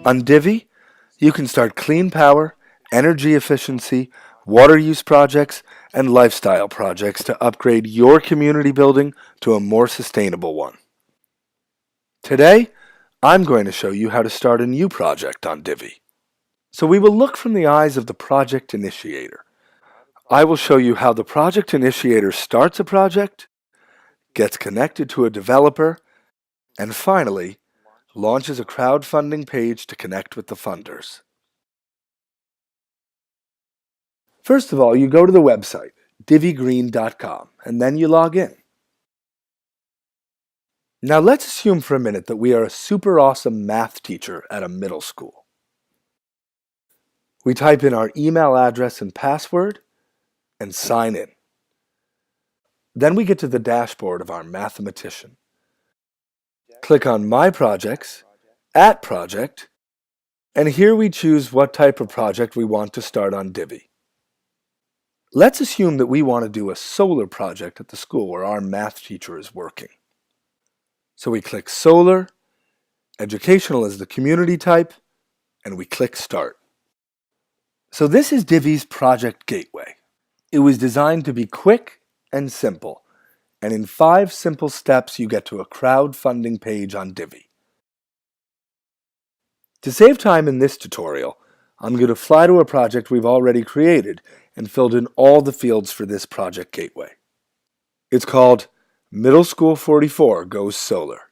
On Divvy, you can start clean power, energy efficiency, water use projects, and lifestyle projects to upgrade your community building to a more sustainable one. Today, I'm going to show you how to start a new project on Divvy. So we will look from the eyes of the project initiator. I will show you how the project initiator starts a project, gets connected to a developer, and finally, launches a crowdfunding page to connect with the funders. First of all, you go to the website, divvygreen.com, and then you log in. Now let's assume for a minute that we are a super awesome math teacher at a middle school. We type in our email address and password and sign in. Then we get to the dashboard of our mathematician. Click on My Projects, At Project, and here we choose what type of project we want to start on Divvy. Let's assume that we want to do a solar project at the school where our math teacher is working. So we click Solar, Educational is the community type, and we click Start. So this is Divvy's project gateway. It was designed to be quick and simple, and in 5 simple steps you get to a crowdfunding page on Divvy. To save time in this tutorial, I'm going to fly to a project we've already created and filled in all the fields for this project gateway. It's called Middle School 44 Goes Solar.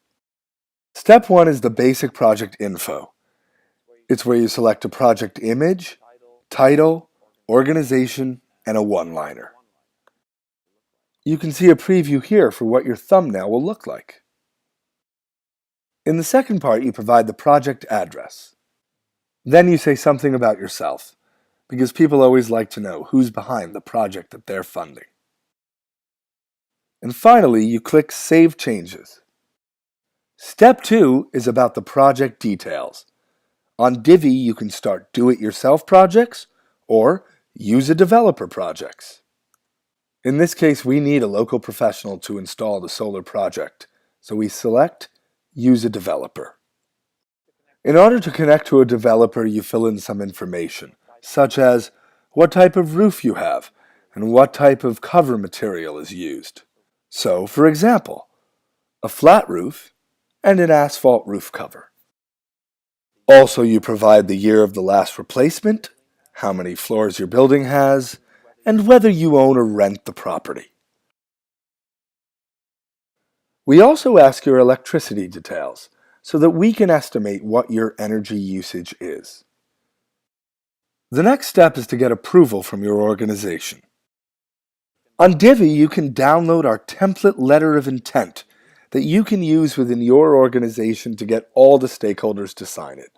Step 1 is the basic project info. It's where you select a project image, title, organization, and a one-liner. You can see a preview here for what your thumbnail will look like. In the second part, you provide the project address. Then you say something about yourself, because people always like to know who's behind the project that they're funding. And finally, you click Save Changes. Step 2 is about the project details. On Divvy, you can start do-it-yourself projects or use-a-developer projects. In this case, we need a local professional to install the solar project, so we select Use a Developer. In order to connect to a developer, you fill in some information, such as what type of roof you have and what type of cover material is used. So, for example, a flat roof and an asphalt roof cover. Also, you provide the year of the last replacement, how many floors your building has, and whether you own or rent the property. We also ask your electricity details so that we can estimate what your energy usage is. The next step is to get approval from your organization. On Divvy, you can download our template letter of intent that you can use within your organization to get all the stakeholders to sign it.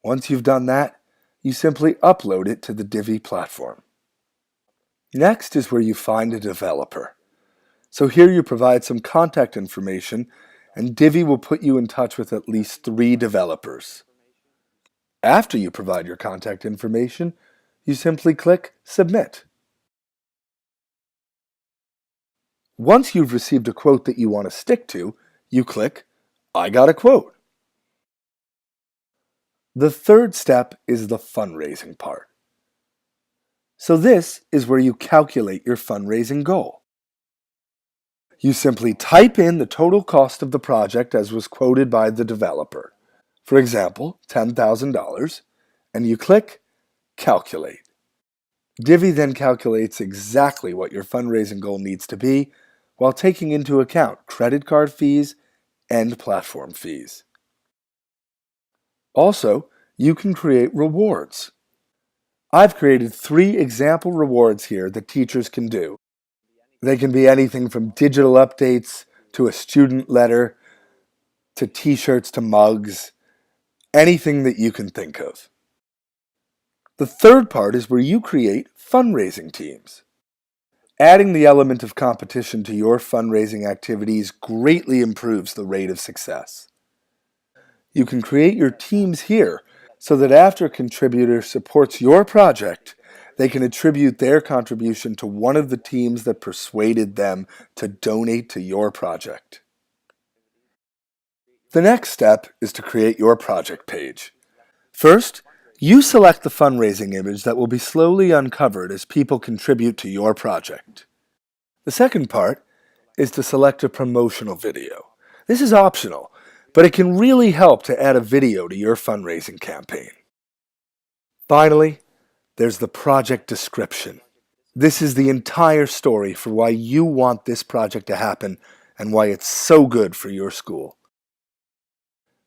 Once you've done that, you simply upload it to the Divvy platform. Next is where you find a developer. So here you provide some contact information, and Divvy will put you in touch with at least 3 developers. After you provide your contact information, you simply click Submit. Once you've received a quote that you want to stick to, you click I got a quote. The third step is the fundraising part. So this is where you calculate your fundraising goal. You simply type in the total cost of the project as was quoted by the developer. For example, $10,000, and you click Calculate. Divvy then calculates exactly what your fundraising goal needs to be while taking into account credit card fees and platform fees. Also, you can create rewards. I've created 3 example rewards here that teachers can do. They can be anything from digital updates to a student letter to t-shirts to mugs, anything that you can think of. The third part is where you create fundraising teams. Adding the element of competition to your fundraising activities greatly improves the rate of success. You can create your teams here so that after a contributor supports your project, they can attribute their contribution to one of the teams that persuaded them to donate to your project. The next step is to create your project page. First, you select the fundraising image that will be slowly uncovered as people contribute to your project. The second part is to select a promotional video. This is optional, but it can really help to add a video to your fundraising campaign. Finally, there's the project description. This is the entire story for why you want this project to happen and why it's so good for your school.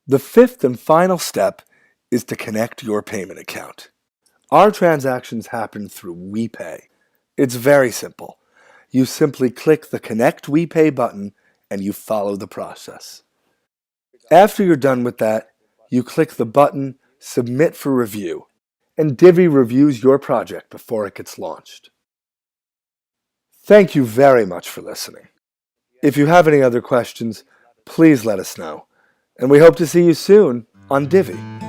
The fifth and final step is to connect your payment account. Our transactions happen through WePay. It's very simple. You simply click the Connect WePay button and you follow the process. After you're done with that, you click the button Submit for Review, and Divvy reviews your project before it gets launched. Thank you very much for listening. If you have any other questions, please let us know, and we hope to see you soon on Divvy.